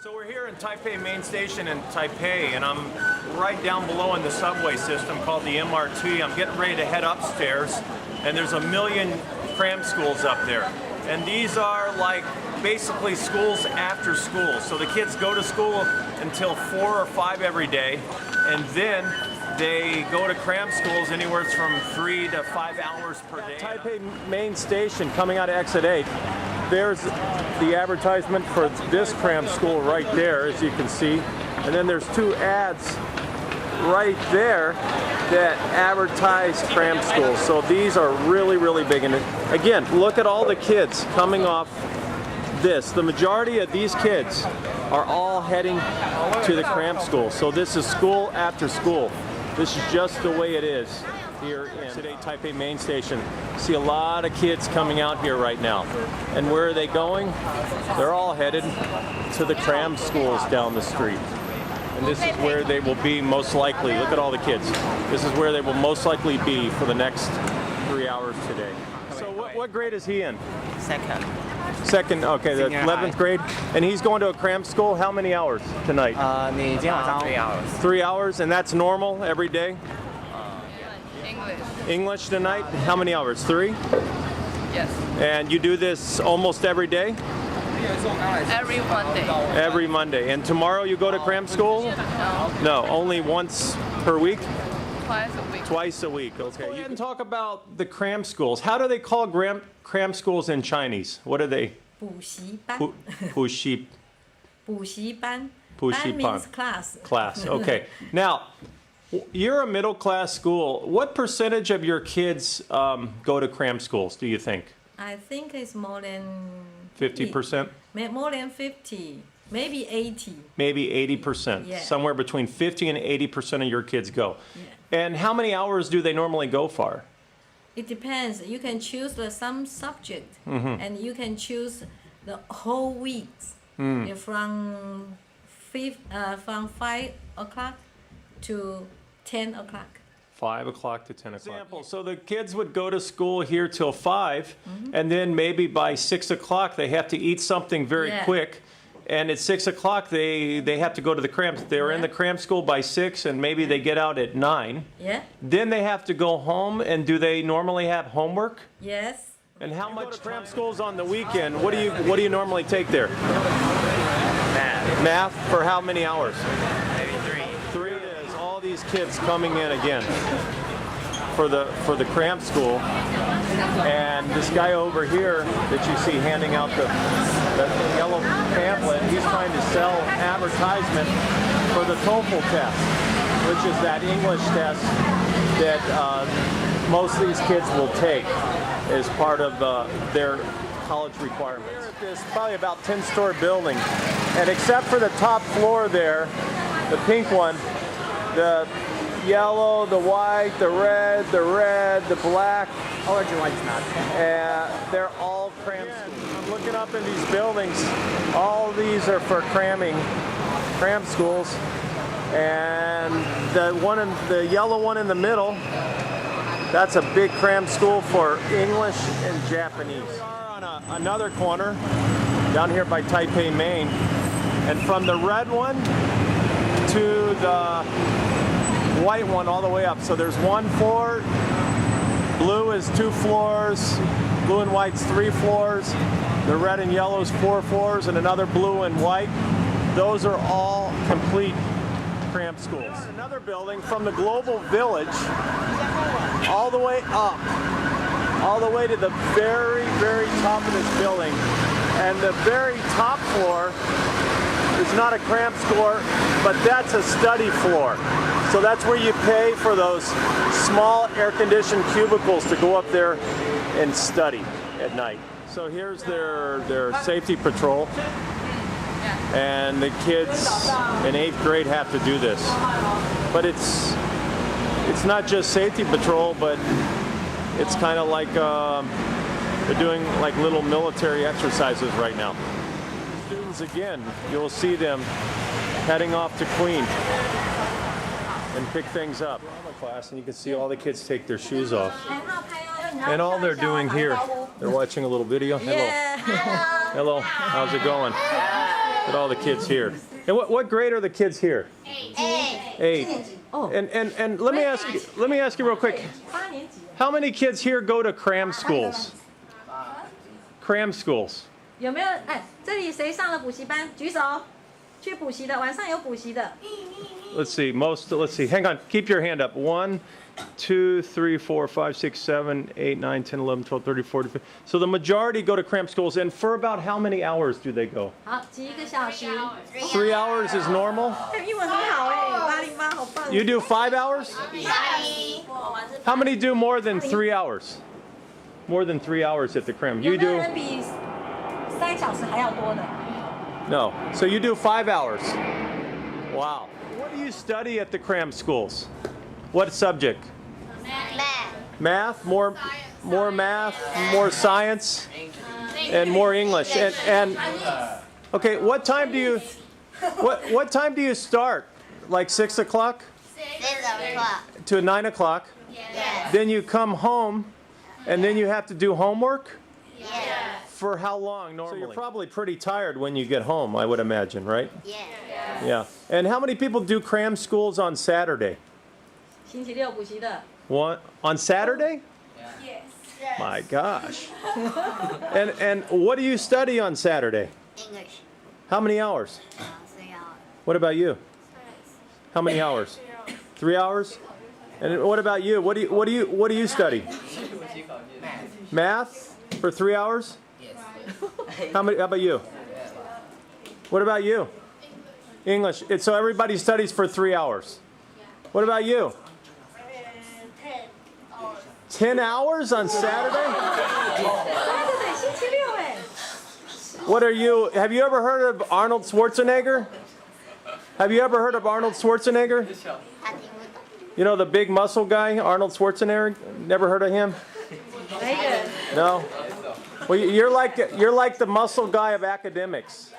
So we're here in Taipei Main Station in Taipei, and I'm right down below in the subway system called the MRT. I'm getting ready to head upstairs, and there's a million cram schools up there. And these are like basically schools after school. So the kids go to school until 4 or 5 every day, and then they go to cram schools anywhere from 3 to 5 hours per day. Taipei Main Station coming out of exit 8. There's the advertisement for this cram school right there, as you can see. And then there's 2 ads right there that advertise cram schools. So these are really, really big. And again, look at all the kids coming off this. The majority of these kids are all heading to the cram school. So this is school after school. This is just the way it is here in today Taipei Main Station. See a lot of kids coming out here right now. And where are they going? They're all headed to the cram schools down the street. And this is where they will be most likely. Look at all the kids. This is where they will most likely be for the next 3 hours today. So what grade is he in? Second. Second, okay, the 11th grade. And he's going to a cram school. How many hours tonight? 你今天晚上 3 hours. 3 hours, and that's normal every day? English tonight? How many hours? 3? Yes. And you do this almost every day? Every Monday. Every Monday. And tomorrow you go to cram school? No, only once per week? Twice a week. Twice a week, okay. You can talk about the cram schools. How do they call cram schools in Chinese? What are they? 补习班. Bushi. 补习班. Bushi Ban means class. Class, okay. Now, you're a middle class school. What percentage of your kids go to cram schools, do you think? I think it's more than 50%? More than 50, maybe 80. Maybe 80%. Yeah. Somewhere between 50 and 80% of your kids go. Yeah. And how many hours do they normally go for? It depends. You can choose some subject, and you can choose the whole weeks from 5 o'clock to 10 o'clock. 5 o'clock to 10 o'clock. Example, so the kids would go to school here till 5, and then maybe by 6 o'clock they have to eat something very quick. And at 6 o'clock they have to go to the cram. They're in the cram school by 6, and maybe they get out at 9. Yeah. Then they have to go home, and do they normally have homework? Yes. And how much cram schools on the weekend? What do you normally take there? Math. Math for how many hours? Maybe 3. 3 is all these kids coming in again for the cram school. And this guy over here that you see handing out the yellow pamphlet, he's trying to sell advertisement for the TOEFL test, which is that English test that most of these kids will take as part of their college requirements. It's probably about 10-story building, and except for the top floor there, the pink one, the yellow, the white, the red, the black, Orange and white's not. they're all cram schools. I'm looking up in these buildings. All these are for cram schools, and the yellow one in the middle, that's a big cram school for English and Japanese. We are on another corner down here by Taipei Main, and from the red one to the white one all the way up. So there's 1 floor, blue is 2 floors, blue and white's 3 floors, the red and yellow's 4 floors, and another blue and white. Those are all complete cram schools. Another building from the Global Village all the way up, all the way to the very, very top of this building. And the very top floor is not a cram school, but that's a study floor. So that's where you pay for those small air-conditioned cubicles to go up there and study at night. So here's their safety patrol. And the kids in 8th grade have to do this. But it's not just safety patrol, but it's kind of like they're doing like little military exercises right now. Students, again, you'll see them heading off to Queen and pick things up. Class, and you can see all the kids take their shoes off. And all they're doing here, they're watching a little video. Hello. Yeah. Hello. How's it going? at all the kids here. And what grade are the kids here? 8. Oh. And let me ask you real quick. 8年级 How many kids here go to cram schools? Cram schools. 有没有？哎，这里谁上了补习班？举手。去补习的，晚上有补习的。 Let's see. Let's see. Hang on. Keep your hand up. 1, 2, 3, 4, 5, 6, 7, 8, 9, 10, 11, 12, 13, 14, 15. So the majority go to cram schools. And for about how many hours do they go? 好，几个小时。 3 hours is normal? 英文很好哎，808好棒。 You do 5 hours? How many do more than 3 hours? More than 3 hours at the cram. 有 You 没有 do? 人比3小时还要多的？ No. So you do 5 hours. Wow. What do you study at the cram schools? What subject? Math? More math, more science, and more English. And okay, what time do you start? Like 6 o'clock 6 o'clock. to 9 o'clock? Yes. Then you come home, and then you have to do homework? Yes. For how long normally? So you're probably pretty tired when you get home, I would imagine, right? Yes. Yeah. And how many people do cram schools on Saturday? 星期六补习的。 One on Saturday? Yes. My gosh. And what do you study on Saturday? English. How many hours? 3 hours. What about you? How many hours? 3 hours? And what about you? What do you study? Math for 3 hours? How about you? What about you? English. So everybody studies for 3 hours. What about you? 10 hours on Saturday? 对，星期六哎。 What are you? Have you ever heard of Arnold Schwarzenegger? Have you ever heard of Arnold Schwarzenegger? You know the big muscle guy, Arnold Schwarzenegger? Never heard of him? 哪一个？ No? Well, you're like the muscle guy of academics.